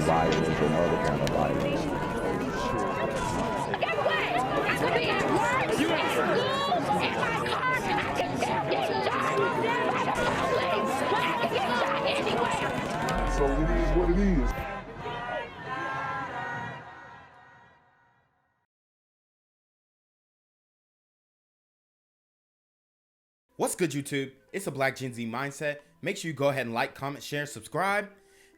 violence or no other kind of violence. Get away! I could be at work, at school, in my car, I can still get shot by the police, but I can get shot anywhere. So it is what it is. What's good, YouTube? It's a Black Gen Z Mindset. Make sure you go ahead and like, comment, share, subscribe,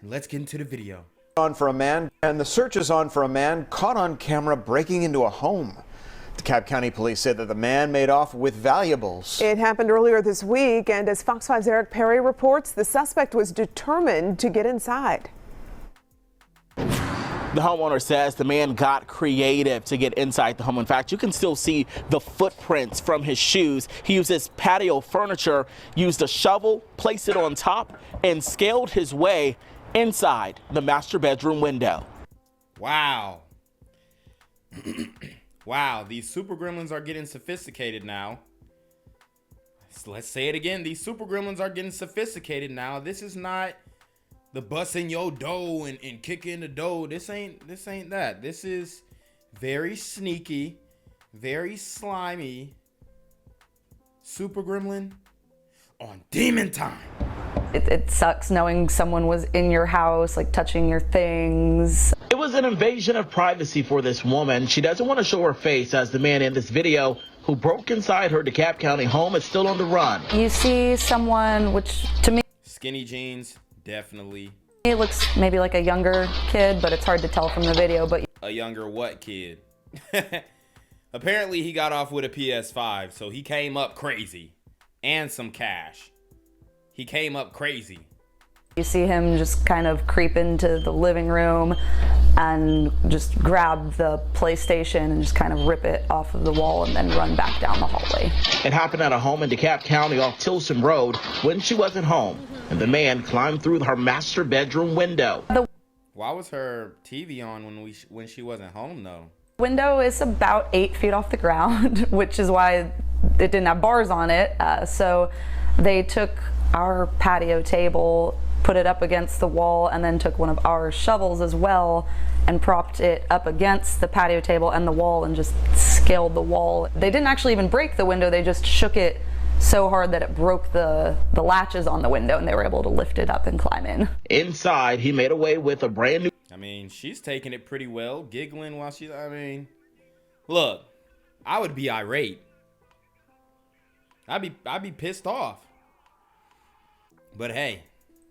and let's get into the video. On for a man, and the search is on for a man caught on camera breaking into a home. DeKalb County Police said that the man made off with valuables. It happened earlier this week, and as Fox 5's Eric Perry reports, the suspect was determined to get inside. The homeowner says the man got creative to get inside the home. In fact, you can still see the footprints from his shoes. He used his patio furniture, used a shovel, placed it on top, and scaled his way inside the master bedroom window. Wow. Wow, these super gremlins are getting sophisticated now. So let's say it again. These super gremlins are getting sophisticated now. This is not the busting your dough and kicking the dough. This ain't that. This is very sneaky, very slimy super gremlin on demon time. It sucks knowing someone was in your house, like touching your things. It was an invasion of privacy for this woman. She doesn't want to show her face, as the man in this video who broke inside her DeKalb County home is still on the run. You see someone, which to me, Skinny jeans, definitely. it looks maybe like a younger kid, but it's hard to tell from the video. But A younger what kid? Apparently he got off with a PS5, so he came up crazy. And some cash. He came up crazy. you see him just kind of creep into the living room and just grab the PlayStation and just kind of rip it off of the wall and then run back down the hallway. It happened at a home in DeKalb County off Tilson Road when she wasn't home, and the man climbed through her master bedroom window. The Why was her TV on when she wasn't home though? window is about 8 feet off the ground, which is why it didn't have bars on it. So they took our patio table, put it up against the wall, and then took one of our shovels as well and propped it up against the patio table and the wall and just scaled the wall. They didn't actually even break the window, they just shook it so hard that it broke the latches on the window, and they were able to lift it up and climb in. Inside, he made away with a brand new... I mean, she's taking it pretty well, giggling while she's, I mean, look, I would be irate. I'd be pissed off. But hey,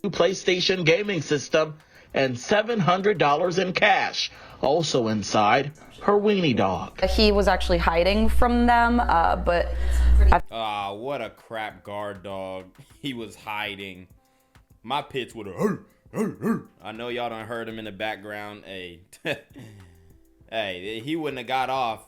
PlayStation gaming system and $700 in cash. Also inside, her weenie dog. He was actually hiding from them, but what a crap guard dog. He was hiding. My pits would have. I know y'all done heard him in the background. Hey, hey, he wouldn't have got off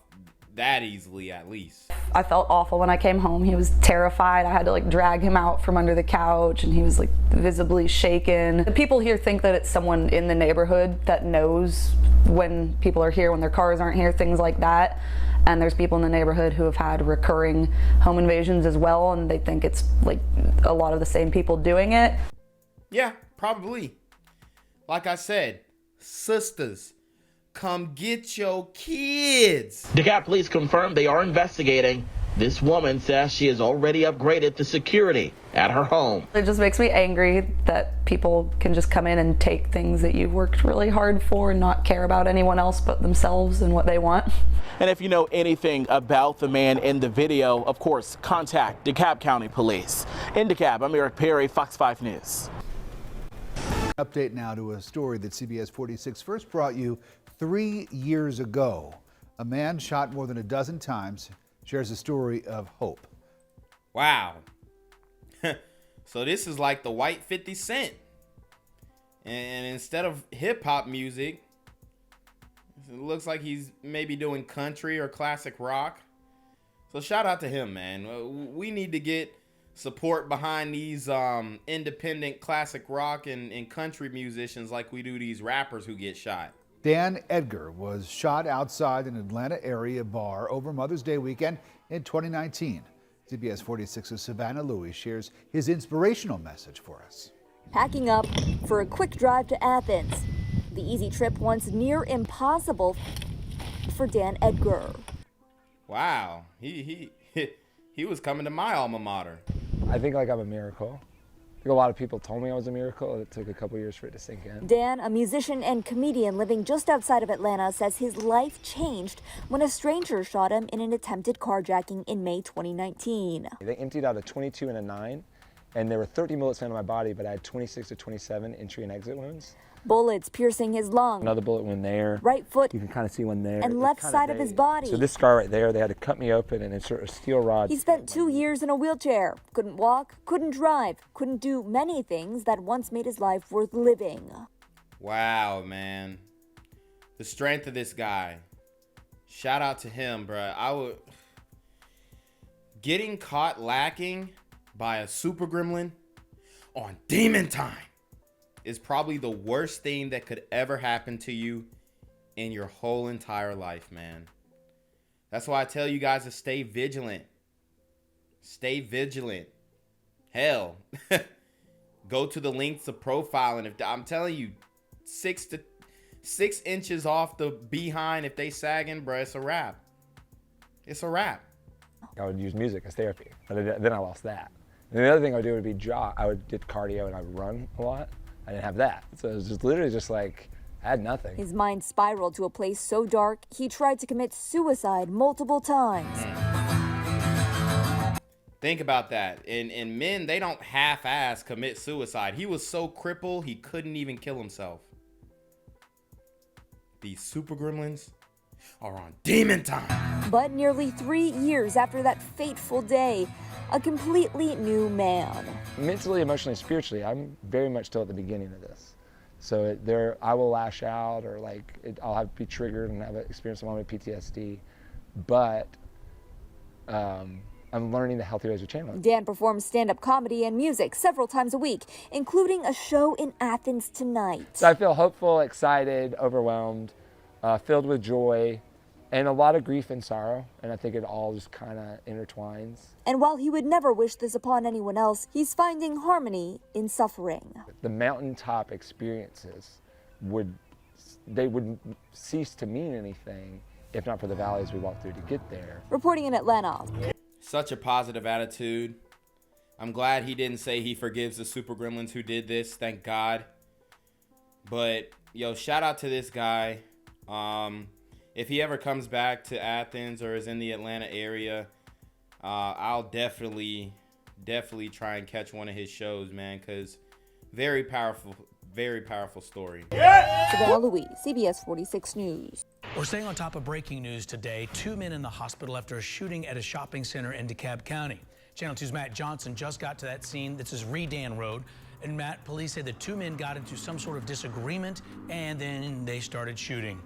that easily, at least. I felt awful when I came home. He was terrified. I had to like drag him out from under the couch, and he was like visibly shaken. The people here think that it's someone in the neighborhood that knows when people are here, when their cars aren't here, things like that. And there's people in the neighborhood who have had recurring home invasions as well, and they think it's like a lot of the same people doing it. Yeah, probably. Like I said, sisters, come get your kids. DeKalb police confirmed they are investigating. This woman says she has already upgraded the security at her home. It just makes me angry that people can just come in and take things that you've worked really hard for and not care about anyone else but themselves and what they want. And if you know anything about the man in the video, of course, contact DeKalb County Police. In DeKalb, I'm Eric Perry, Fox 5 News. Update now to a story that CBS 46 first brought you 3 years ago. A man shot more than a dozen times shares a story of hope. Wow. So this is like the white 50 Cent. And instead of hip hop music, it looks like he's maybe doing country or classic rock. So shout out to him, man. We need to get support behind these independent classic rock and country musicians like we do these rappers who get shot. Dan Edgar was shot outside an Atlanta area bar over Mother's Day weekend in 2019. CBS 46's Savannah Louie shares his inspirational message for us. Packing up for a quick drive to Athens. The easy trip once near impossible for Dan Edgar. Wow, he was coming to my alma mater. I think like I'm a miracle. I think a lot of people told me I was a miracle. It took a couple years for it to sink in. Dan, a musician and comedian living just outside of Atlanta, says his life changed when a stranger shot him in an attempted carjacking in May 2019. They emptied out a 22 and a 9, and there were 30 bullets found in my body, but I had 26 to 27 entry and exit wounds. Bullets piercing his lung, Another bullet wound there. right foot, You can kind of see one there. and It's left kinda side of his vague. body. So this scar right there, they had to cut me open and insert a steel rod. He spent 2 years in a wheelchair, couldn't walk, couldn't drive, couldn't do many things that once made his life worth living. Wow, man. The strength of this guy. Shout out to him, bruh. Getting caught lacking by a super gremlin on demon time is probably the worst thing that could ever happen to you in your whole entire life, man. That's why I tell you guys to stay vigilant. Stay vigilant. Hell, go to the links of profiling. If I'm telling you, 6 inches off the behind, if they sagging, bruh, it's a wrap. It's a wrap. I would use music as therapy, but then I lost that. And the other thing I would do would be jog. I would did cardio and I would run a lot. I didn't have that. So it was just literally just like, I had nothing. His mind spiraled to a place so dark, he tried to commit suicide multiple times. Think about that. And men, they don't half-ass commit suicide. He was so crippled, he couldn't even kill himself. These super gremlins are on demon time. But nearly 3 years after that fateful day, a completely new man. Mentally, emotionally, spiritually, I'm very much still at the beginning of this. So I will lash out, or I'll be triggered and have an experience of moment of PTSD. But I'm learning the healthy ways of channeling. Dan performs stand-up comedy and music several times a week, including a show in Athens tonight. So I feel hopeful, excited, overwhelmed, filled with joy, and a lot of grief and sorrow. And I think it all just kind of intertwines. And while he would never wish this upon anyone else, he's finding harmony in suffering. The mountaintop experiences would cease to mean anything if not for the valleys we walked through to get there. Reporting in Atlanta. Such a positive attitude. I'm glad he didn't say he forgives the super gremlins who did this. Thank God. But, yo, shout out to this guy. If he ever comes back to Athens or is in the Atlanta area, I'll definitely try and catch one of his shows, man, because very powerful story. Savannah Louis, CBS 46 News. We're staying on top of breaking news today. 2 men in the hospital after a shooting at a shopping center in DeKalb County. Channel 2's Matt Johnson just got to that scene. This is Redan Road. And Matt, police say the 2 men got into some sort of disagreement and then they started shooting.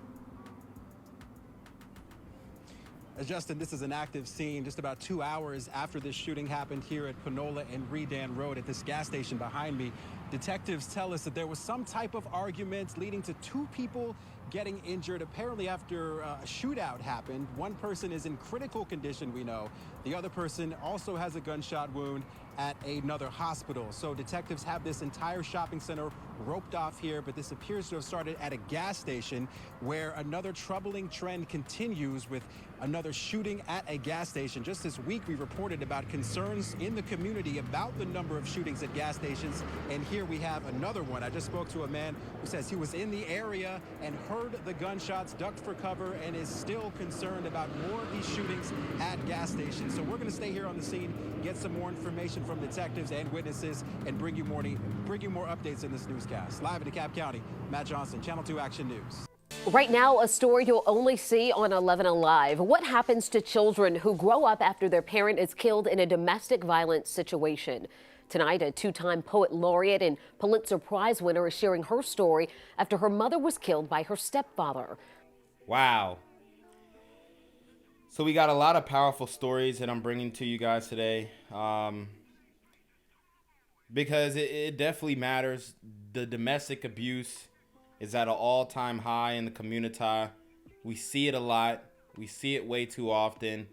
Justin, this is an active scene just about 2 hours after this shooting happened here at Panola and Redan Road at this gas station behind me. Detectives tell us that there was some type of argument leading to 2 people getting injured. Apparently after a shootout happened, one person is in critical condition, we know. The other person also has a gunshot wound at another hospital. So detectives have this entire shopping center roped off here, but this appears to have started at a gas station where another troubling trend continues with another shooting at a gas station. Just this week, we reported about concerns in the community about the number of shootings at gas stations, and here we have another one. I just spoke to a man who says he was in the area and heard the gunshots, ducked for cover, and is still concerned about more of these shootings at gas stations. So we're going to stay here on the scene, get some more information from detectives and witnesses, and bring you more updates in this newscast. Live in DeKalb County, Matt Johnson, Channel 2 Action News. Right now, a story you'll only see on 11 Alive. What happens to children who grow up after their parent is killed in a domestic violence situation? Tonight, a 2-time poet laureate and Pulitzer Prize winner is sharing her story after her mother was killed by her stepfather. Wow. So we got a lot of powerful stories that I'm bringing to you guys today. Because it definitely matters. The domestic abuse is at an all-time high in the community. We see it a lot. We see it way too often.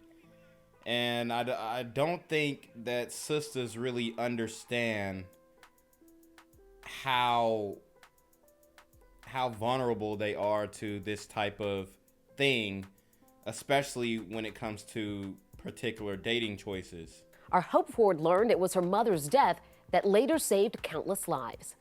And I don't think that sisters really understand how how vulnerable they are to this type of thing, especially when it comes to particular dating choices. Our Hope Ford learned it was her mother's death that later saved countless lives.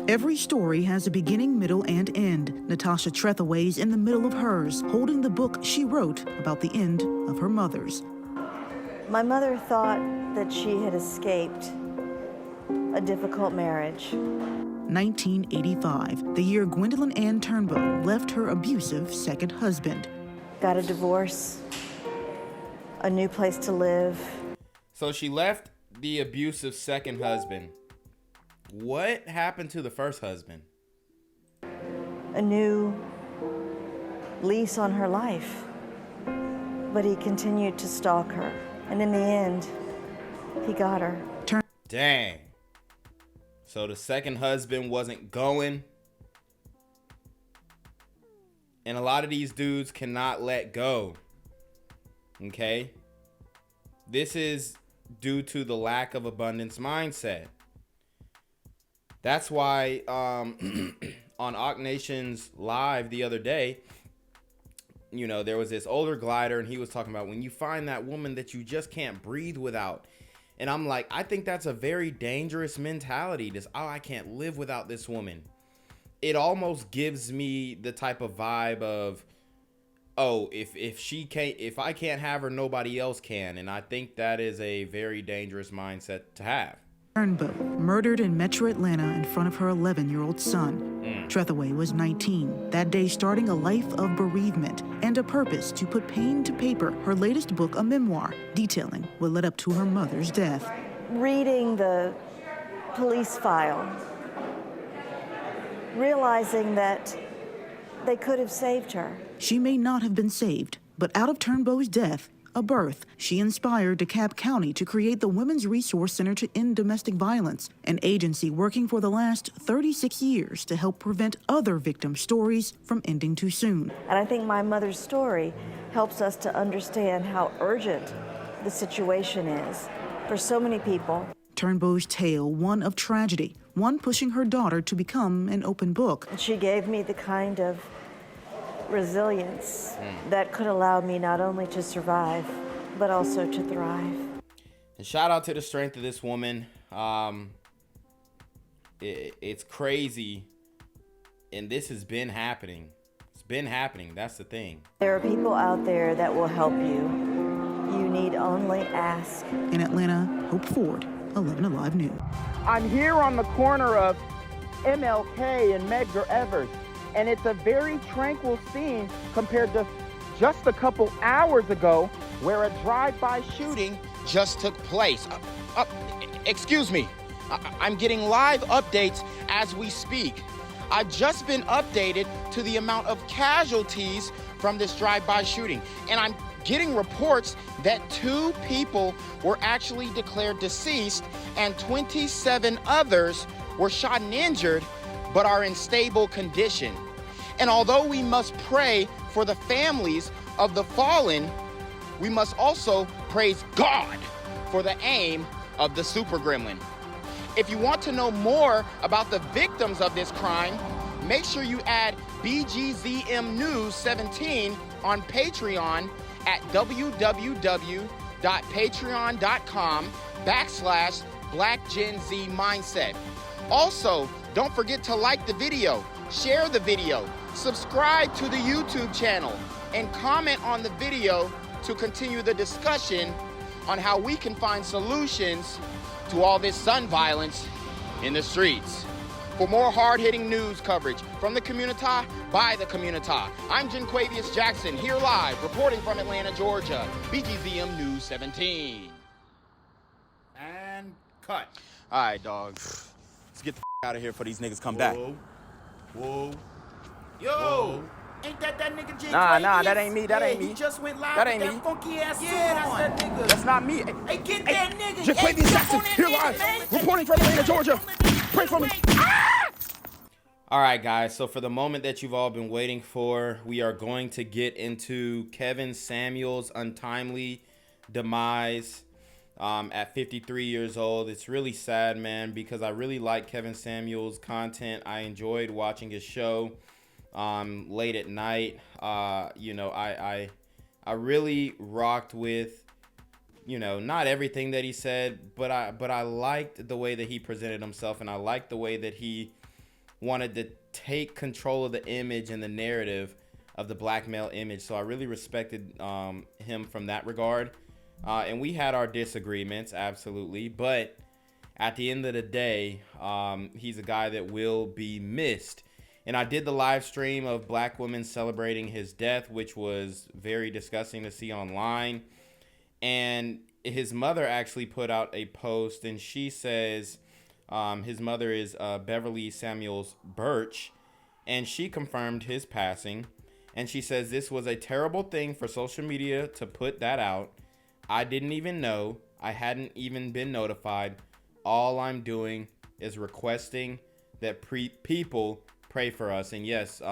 Every story has a beginning, middle, and end. Natasha Treathaway's in the middle of hers, holding the book she wrote about the end of her mother's. My mother thought that she had escaped a difficult marriage. 1985, the year Gwendolyn Ann Turnbow left her abusive second husband. Got a divorce, a new place to live. So she left the abusive second husband. What happened to the first husband? A new lease on her life. But he continued to stalk her. And in the end, he got her. Dang. So the second husband wasn't going. And a lot of these dudes cannot let go. Okay? This is due to the lack of abundance mindset. That's why on Awk Nation's live the other day, you know, there was this older glider and he was talking about when you find that woman that you just can't breathe without. And I'm like, I think that's a very dangerous mentality. This, oh, I can't live without this woman. It almost gives me the type of vibe of, oh, if I can't have her, nobody else can. And I think that is a very dangerous mindset to have. Turnbow, murdered in Metro Atlanta in front of her 11-year-old son. Treathaway was 19, that day starting a life of bereavement and a purpose to put pen to paper, her latest book, a memoir, detailing what led up to her mother's death. Reading the police file, realizing that they could have saved her. She may not have been saved, but out of Turnbow's death, a birth, she inspired DeKalb County to create the Women's Resource Center to End Domestic Violence, an agency working for the last 36 years to help prevent other victim stories from ending too soon. And I think my mother's story helps us to understand how urgent the situation is for so many people. Turnbow's tale, one of tragedy, one pushing her daughter to become an open book. She gave me the kind of resilience that could allow me not only to survive, but also to thrive. And shout out to the strength of this woman. It's crazy. And this has been happening. It's been happening. That's the thing. There are people out there that will help you. You need only ask. In Atlanta, Hope Ford, 11 Alive News. I'm here on the corner of MLK and Medgar Evers. And it's a very tranquil scene compared to just a couple hours ago where a drive-by shooting just took place. Excuse me, I'm getting live updates as we speak. I've just been updated to the amount of casualties from this drive-by shooting. And I'm getting reports that 2 people were actually declared deceased and 27 others were shot and injured, but are in stable condition. And although we must pray for the families of the fallen, we must also praise God for the aim of the super gremlin. If you want to know more about the victims of this crime, make sure you add BGZM News 17 on Patreon at www.patreon.com/blackgenzmindset. Also, don't forget to like the video, share the video, subscribe to the YouTube channel, and comment on the video to continue the discussion on how we can find solutions to all this gun violence in the streets. For more hard-hitting news coverage from the community, by the community, I'm Janquavius Jackson, here live, reporting from Atlanta, Georgia, BGZM News 17. And cut. All right, dog. Let's get the out of here before these niggas come back. Whoa. Yo! Whoa. Ain't that nigga J? Nah, that ain't me. That ain't me. He just went live That with ain't that me. funky ass suit on. That's that nigga. That's not me. Hey, get that nigga. Janquavius Jackson, here live, reporting from Atlanta, Georgia. Pray for me. All right, guys. So for the moment that you've all been waiting for, we are going to get into Kevin Samuels' untimely demise. at 53 years old. It's really sad, man, because I really like Kevin Samuels' content. I enjoyed watching his show late at night. You know, I really rocked with, you know, not everything that he said, but I liked the way that he presented himself, and I liked the way that he wanted to take control of the image and the narrative of the black male image. So I really respected him from that regard. And we had our disagreements, absolutely, but at the end of the day, he's a guy that will be missed. And I did the live stream of black women celebrating his death, which was very disgusting to see online. And his mother actually put out a post, and she says his mother is Beverly Samuels Birch, and she confirmed his passing. And she says this was a terrible thing for social media to put that out. I didn't even know. I hadn't even been notified. All I'm doing is requesting that people pray for us. And yes,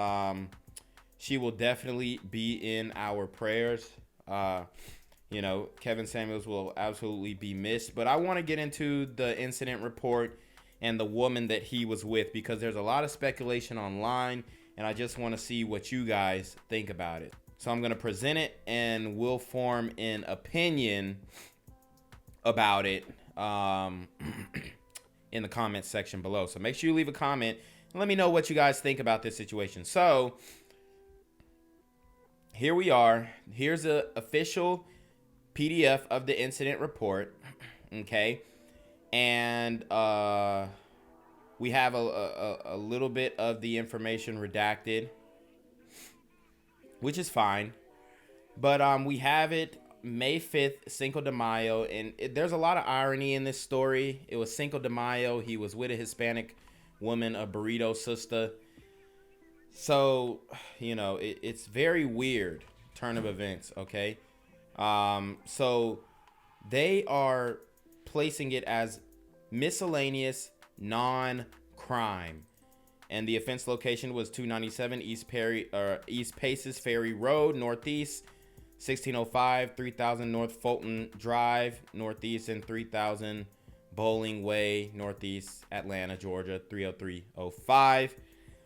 she will definitely be in our prayers. You know, Kevin Samuels will absolutely be missed. But I want to get into the incident report and the woman that he was with, because there's a lot of speculation online, and I just want to see what you guys think about it. So I'm going to present it, and we'll form an opinion about it in the comments section below. So make sure you leave a comment and let me know what you guys think about this situation. So here we are. Here's the official PDF of the incident report. Okay. And we have a little bit of the information redacted, which is fine. But we have it May 5th, Cinco de Mayo. And there's a lot of irony in this story. It was Cinco de Mayo. He was with a Hispanic woman, a burrito sister. So, you know, it's very weird turn of events, okay? So they are placing it as miscellaneous non-crime. And the offense location was 297 East Paces Ferry Road, Northeast, 1605, 3000 North Fulton Drive, Northeast, and 3000 Bowling Way, Northeast, Atlanta, Georgia, 30305.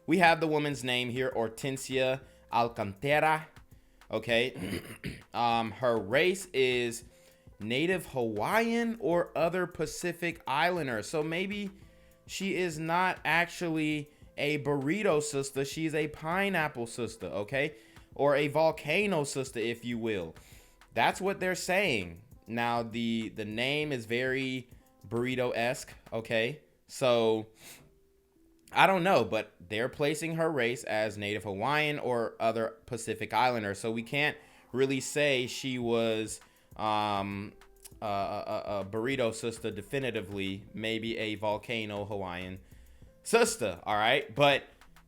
We have the woman's name here, Ortencia Alcantara. Okay. Her race is Native Hawaiian or other Pacific Islander. So maybe she is not actually a burrito sister. She's a pineapple sister, okay? Or a volcano sister, if you will. That's what they're saying. Now, the name is very burrito-esque, okay? So I don't know, but they're placing her race as Native Hawaiian or other Pacific Islander. So we can't really say she was a burrito sister definitively. Maybe a volcano Hawaiian sister, all right? But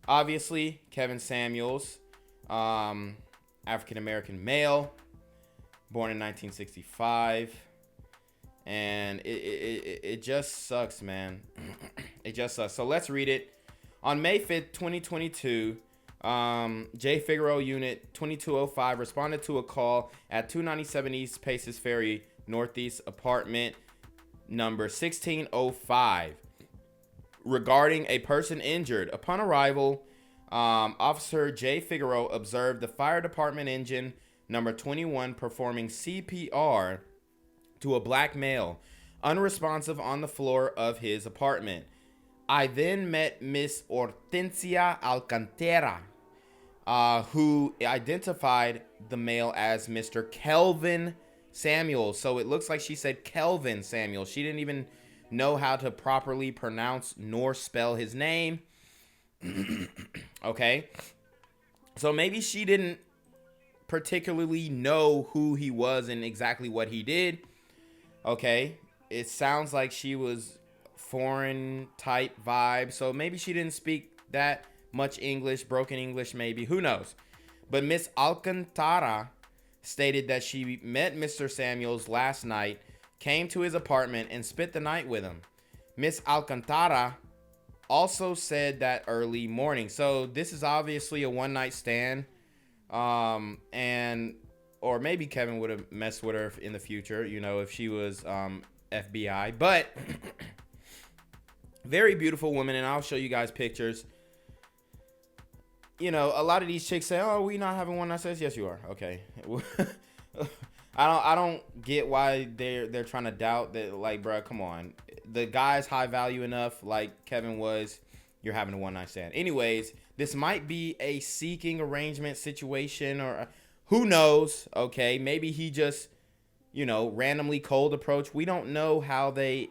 obviously, Kevin Samuels, African-American male, born in 1965. And it just sucks, man. It just sucks. So let's read it. On May 5th, 2022, J. Figaro Unit 2205 responded to a call at 297 East Paces Ferry Northeast, apartment number 1605, regarding a person injured. Upon arrival, Officer J. Figaro observed the fire department engine number 21 performing CPR to a black male, unresponsive on the floor of his apartment. I then met Miss Ortencia Alcantara, who identified the male as Mr. Kelvin Samuels. So it looks like she said Kelvin Samuels. She didn't even know how to properly pronounce nor spell his name. Okay. So maybe she didn't particularly know who he was and exactly what he did. Okay. It sounds like she was foreign type vibe. So maybe she didn't speak that much English, broken English maybe. Who knows? But Miss Alcantara stated that she met Mr. Samuels last night, came to his apartment, and spent the night with him. Miss Alcantara also said that early morning. So this is obviously a one-night stand. And or maybe Kevin would have messed with her in the future, you know, if she was FBI. But very beautiful woman, and I'll show you guys pictures. You know, a lot of these chicks say, "Oh, we not having one night stands." Yes, you are. Okay. I don't get why they're trying to doubt that. Like, bro, come on. The guy's high value enough, like Kevin was. You're having a one night stand. Anyways, this might be a seeking arrangement situation, or who knows? Okay, maybe he just, you know, randomly cold approach. We don't know how they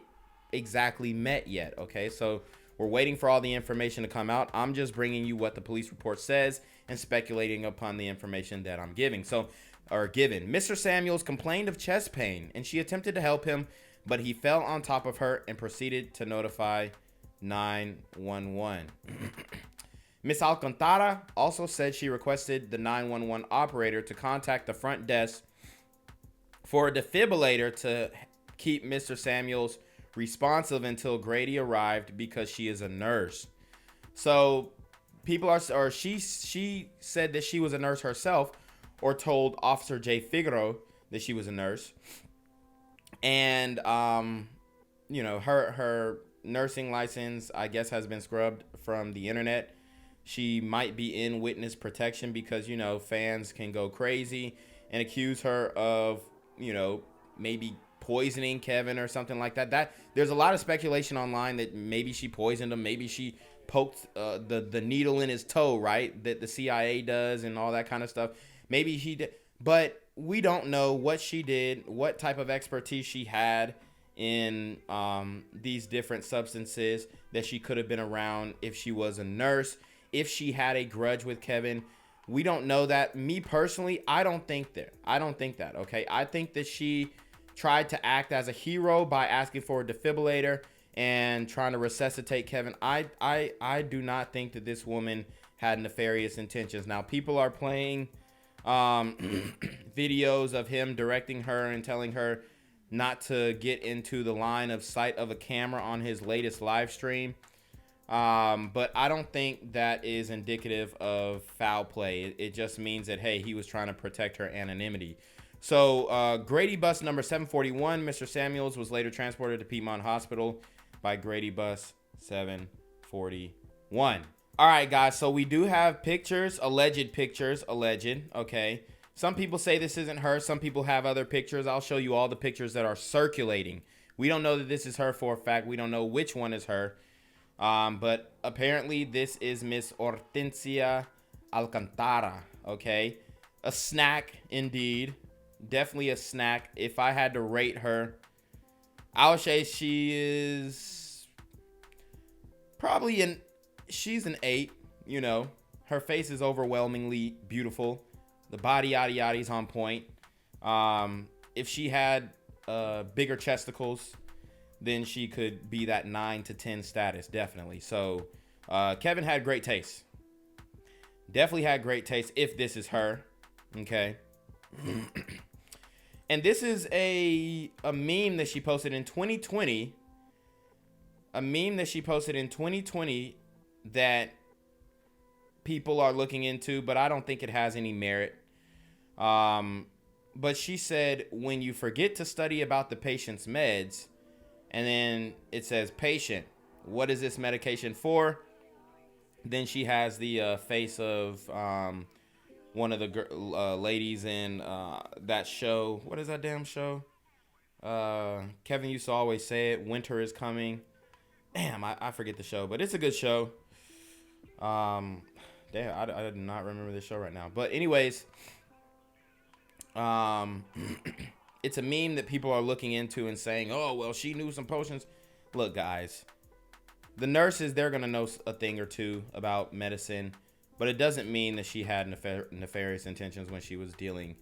exactly met yet. Okay, so we're waiting for all the information to come out. I'm just bringing you what the police report says and speculating upon the information that I'm giving. Mr. Samuels complained of chest pain, and she attempted to help him, but he fell on top of her and proceeded to notify 911. Miss Alcantara also said she requested the 911 operator to contact the front desk for a defibrillator to keep Mr. Samuels responsive until Grady arrived because she is a nurse. So she said that she was a nurse herself, or told Officer J. Figaro that she was a nurse. And, you know, her nursing license, I guess, has been scrubbed from the internet. She might be in witness protection because, you know, fans can go crazy and accuse her of, you know, maybe poisoning Kevin or something like that. There's a lot of speculation online that maybe she poisoned him, maybe she poked the needle in his toe, right, that the CIA does and all that kind of stuff. Maybe he did, but we don't know what she did, what type of expertise she had in these different substances that she could have been around if she was a nurse, if she had a grudge with Kevin. We don't know that. Me personally, I don't think that, okay? I think that she tried to act as a hero by asking for a defibrillator and trying to resuscitate Kevin. I do not think that this woman had nefarious intentions. Now, people are playing videos of him directing her and telling her not to get into the line of sight of a camera on his latest live stream. But I don't think that is indicative of foul play. It just means that, hey, he was trying to protect her anonymity. So Grady bus number 741, Mr. Samuels was later transported to Piedmont Hospital by Grady bus 741. All right, guys, so we do have pictures, alleged, okay? Some people say this isn't her. Some people have other pictures. I'll show you all the pictures that are circulating. We don't know that this is her for a fact. We don't know which one is her. But apparently this is Miss Ortencia Alcantara, okay? A snack, indeed. Definitely a snack. If I had to rate her, I would say she is probably she's an 8, you know. Her face is overwhelmingly beautiful. The body yada yada's on point. If she had bigger chesticles, then she could be that 9 to 10 status, definitely. So Kevin had great taste. Definitely had great taste if this is her, okay? And this is a meme that she posted in 2020. A meme that she posted in 2020 that people are looking into, but I don't think it has any merit. But she said, when you forget to study about the patient's meds, and then it says, patient, what is this medication for? Then she has the face of one of the ladies in that show. What is that damn show? Kevin used to always say it, Winter is Coming. Damn, I forget the show, but it's a good show. Damn, I do not remember this show right now. But anyways, it's a meme that people are looking into and saying, oh, well, she knew some potions. Look, guys, the nurses, they're going to know a thing or two about medicine, but it doesn't mean that she had nefarious intentions when she was dealing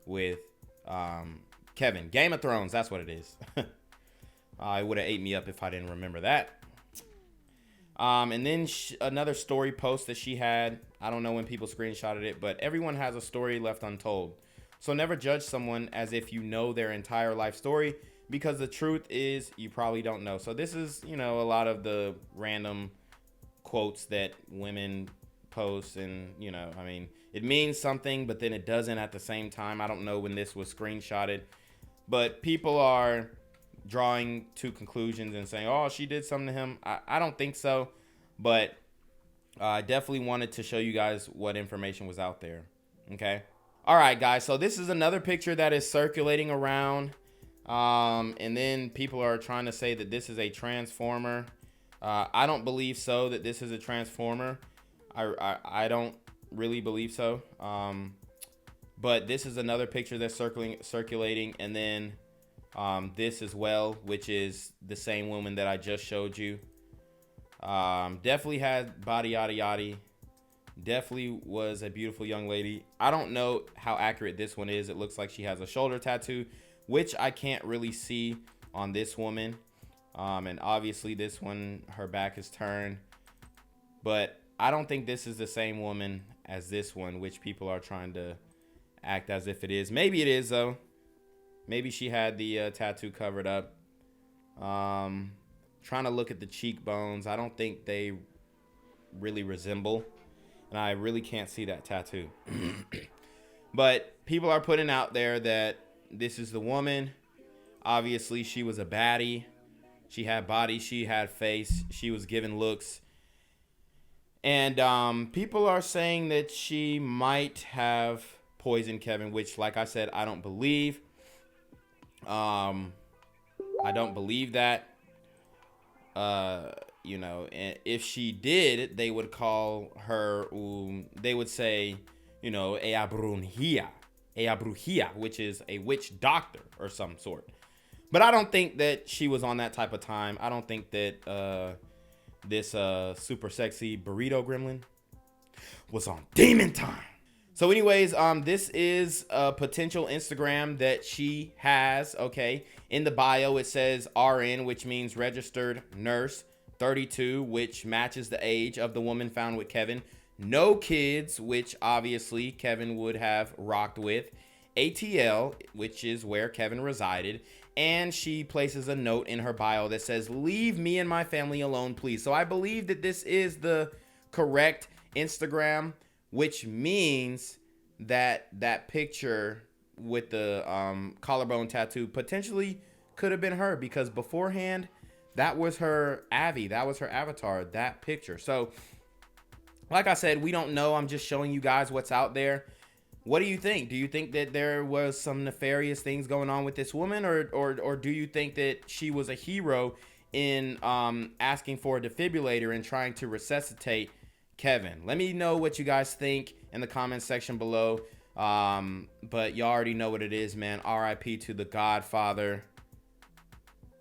with Kevin. Game of Thrones, that's what it is. It would have ate me up if I didn't remember that. And then another story post that she had. I don't know when people screenshotted it, but everyone has a story left untold. So never judge someone as if you know their entire life story, because the truth is you probably don't know. So this is, you know, a lot of the random quotes that women posts, and you know, I mean, it means something, but then it doesn't at the same time. I don't know when this was screenshotted, but people are drawing two conclusions and saying, oh, she did something to him. I don't think so, but I definitely wanted to show you guys what information was out there. Okay. All right, guys. So this is another picture that is circulating around. And then people are trying to say that this is a transformer. I don't believe so, that this is a transformer. I don't really believe so. But this is another picture that's circulating. And then this as well, which is the same woman that I just showed you. Definitely had body yada yada. Definitely was a beautiful young lady. I don't know how accurate this one is. It looks like she has a shoulder tattoo, which I can't really see on this woman. And obviously this one, her back is turned. But I don't think this is the same woman as this one, which people are trying to act as if it is. Maybe it is, though. Maybe she had the tattoo covered up. Trying to look at the cheekbones. I don't think they really resemble. And I really can't see that tattoo. But people are putting out there that this is the woman. Obviously, she was a baddie. She had body. She had face. She was given looks. And people are saying that she might have poisoned Kevin, which, like I said, I don't believe. I don't believe that. You know, and if she did, they would call her, they would say, you know, ea brujia, which is a witch doctor or some sort. But I don't think that she was on that type of time. I don't think that this super sexy burrito gremlin was on demon time. So anyways, this is a potential Instagram that she has, okay? In the bio, it says RN, which means registered nurse, 32, which matches the age of the woman found with Kevin. No kids, which obviously Kevin would have rocked with. ATL, which is where Kevin resided. And she places a note in her bio that says, leave me and my family alone, please. So I believe that this is the correct Instagram, which means that that picture with the collarbone tattoo potentially could have been her, because beforehand, that was her Avi. That was her avatar, that picture. So, like I said, we don't know. I'm just showing you guys what's out there. What do you think? Do you think that there was some nefarious things going on with this woman, or do you think that she was a hero in asking for a defibrillator and trying to resuscitate Kevin? Let me know what you guys think in the comment section below. But you already know what it is, man. RIP to the Godfather,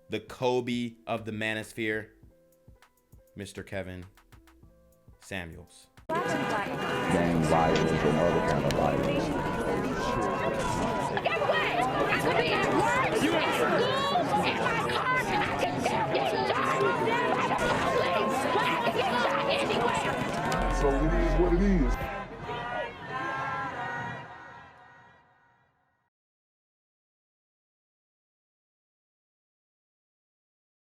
the Kobe of the Manosphere, Mr. Kevin Samuels. Gang violence and other kind of violence. Get away! I could be at work, in school, in my car, and I can still get shot by the police. I can get shot anywhere. So it is what it is.